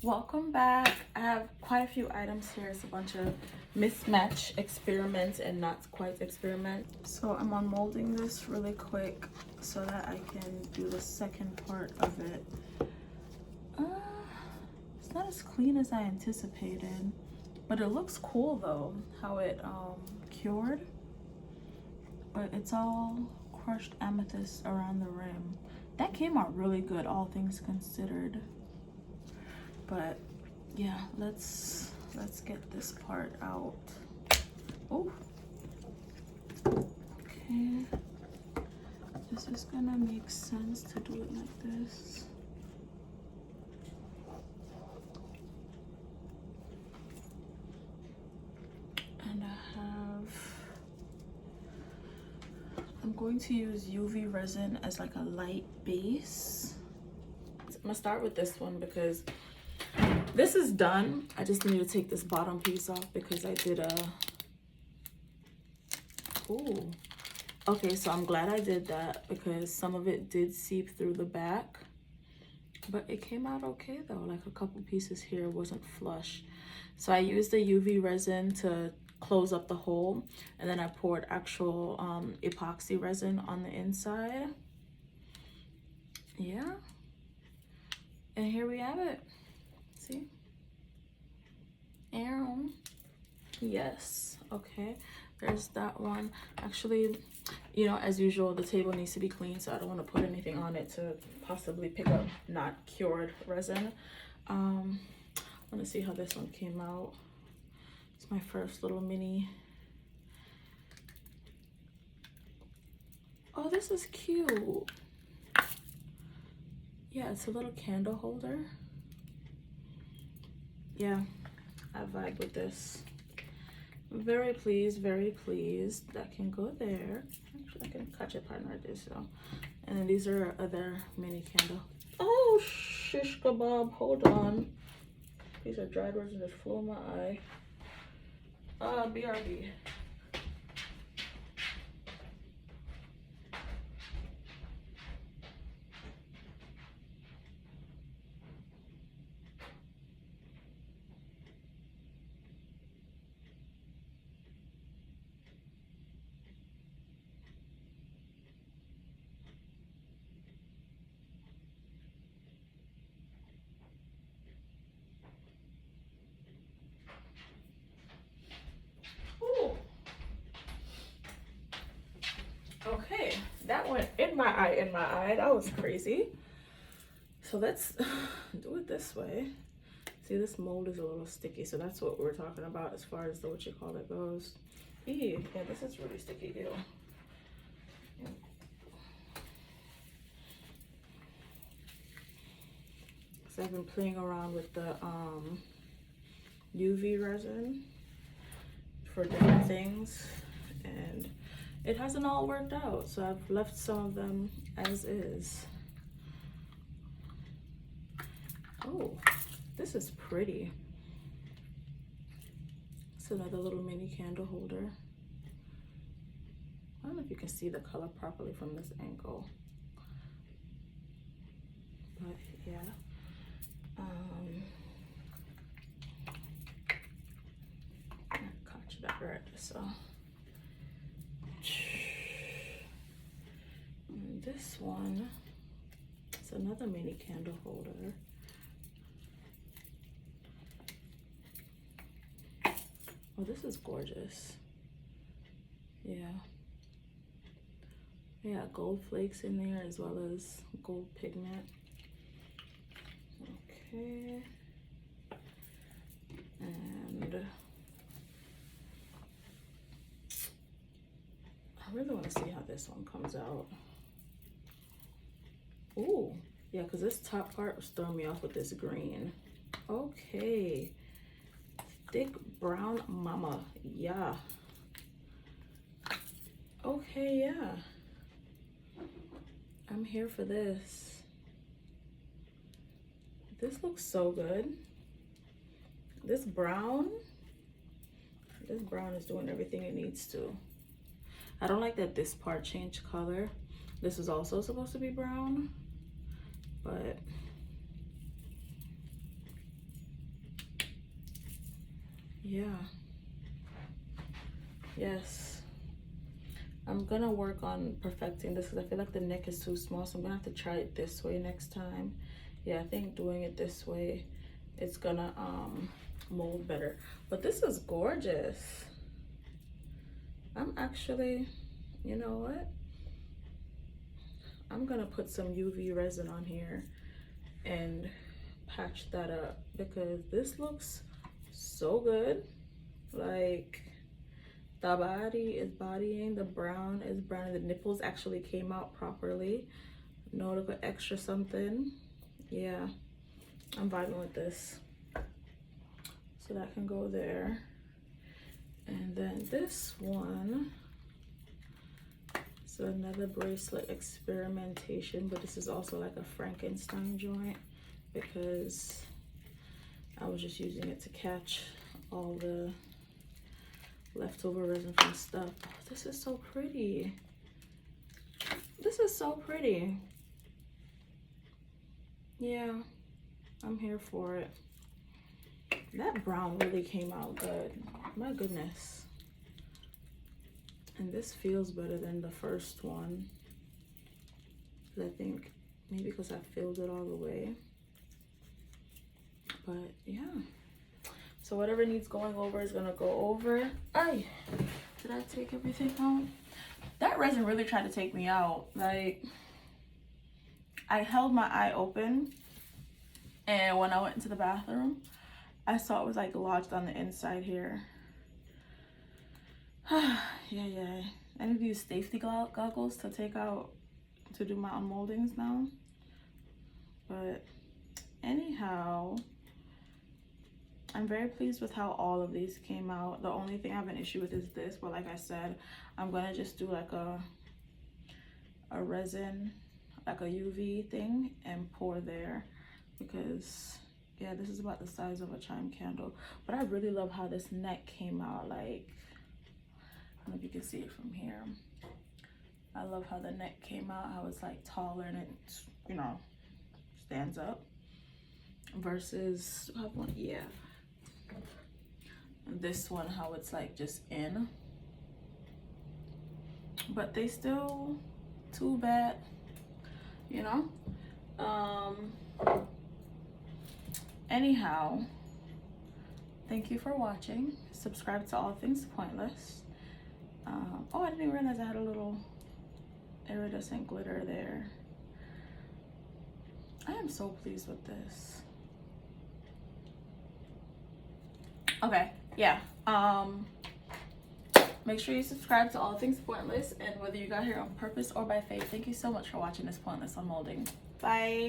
Welcome back. I have quite a few items here. It's a bunch of mismatch experiments and not quite experiments. So I'm unmolding this really quick so that I can do the second part of it. It's not as clean as I anticipated, but it looks cool though, how it cured. But it's all crushed amethyst around the rim. That came out really good, all things considered. But yeah, let's get this part out. Oh, okay. This is gonna make sense to do it like this. And I'm going to use UV resin as like a light base. I'm gonna start with this one because this is done. I just need to take this bottom piece off because I did a, oh, okay, so I'm glad I did that because some of it did seep through the back, but it came out okay though. Like a couple pieces here wasn't flush. So I used the UV resin to close up the hole, and then I poured actual epoxy resin on the inside. Yeah, and here we have it. See? Arrow. Yes. Okay. There's that one. Actually, you know, as usual, the table needs to be clean, so I don't want to put anything on it to possibly pick up not cured resin. I want to see how this one came out. It's my first little mini. Oh, this is cute. Yeah, it's a little candle holder. Yeah, I vibe with this. Very pleased, very pleased. That can go there. Actually, I can cut it partner this so. And then these are other mini candle. Oh, shish kebab, hold on. These are dried words that flew in my eye. BRB. Okay, that went in my eye, that was crazy. So let's do it this way. See, this mold is a little sticky, so that's what we're talking about as far as the what you call it goes. Ew, yeah, this is really sticky, ew. So I've been playing around with the UV resin for different things, and it hasn't all worked out, so I've left some of them as is. Oh, this is pretty. It's another little mini candle holder. I don't know if you can see the color properly from this angle, but yeah. I caught that right, so. And this one, it's another mini candle holder. Oh, this is gorgeous. Yeah. Yeah, gold flakes in there as well as gold pigment. Okay. And I really want to see how this one comes out. Ooh, yeah, because this top part was throwing me off with this green. Okay. Thick brown mama, yeah. Okay, yeah. I'm here for this. This looks so good. This brown is doing everything it needs to. I don't like that this part changed color. This is also supposed to be brown, but yeah. Yes. I'm gonna work on perfecting this because I feel like the neck is too small, so I'm gonna have to try it this way next time. Yeah, I think doing it this way, it's gonna mold better. But this is gorgeous. I'm actually, you know what? I'm gonna put some UV resin on here and patch that up because this looks so good. Like, the body is bodying, the brown is brown, the nipples actually came out properly. No little extra something. Yeah, I'm vibing with this. So that can go there. And then this one, so another bracelet experimentation, but this is also like a Frankenstein joint because I was just using it to catch all the leftover resin from stuff. Oh, this is so pretty. This is so pretty. Yeah, I'm here for it. That brown really came out good. My goodness. And this feels better than the first one. I think maybe because I filled it all the way. But yeah. So whatever needs going over is gonna go over. Ay, did I take everything out? That resin really tried to take me out. Like, I held my eye open, and when I went into the bathroom, I saw it was like lodged on the inside here. yeah. I need to use safety goggles to do my unmoldings now. But anyhow, I'm very pleased with how all of these came out. The only thing I have an issue with is this, but like I said, I'm gonna just do like a resin, like a UV thing, and pour there because yeah, this is about the size of a chime candle. But I really love how this neck came out. Like, I don't know if you can see it from here. I love how the neck came out, how it's like taller and it, you know, stands up versus, yeah, this one, how it's like just in. But they still too bad, you know. Anyhow, thank you for watching. Subscribe to All Things Pointless. Oh, I didn't even realize I had a little iridescent glitter there. I am so pleased with this. Okay, yeah. Make sure you subscribe to All Things Pointless, and whether you got here on purpose or by fate, thank you so much for watching this pointless unmolding. Bye.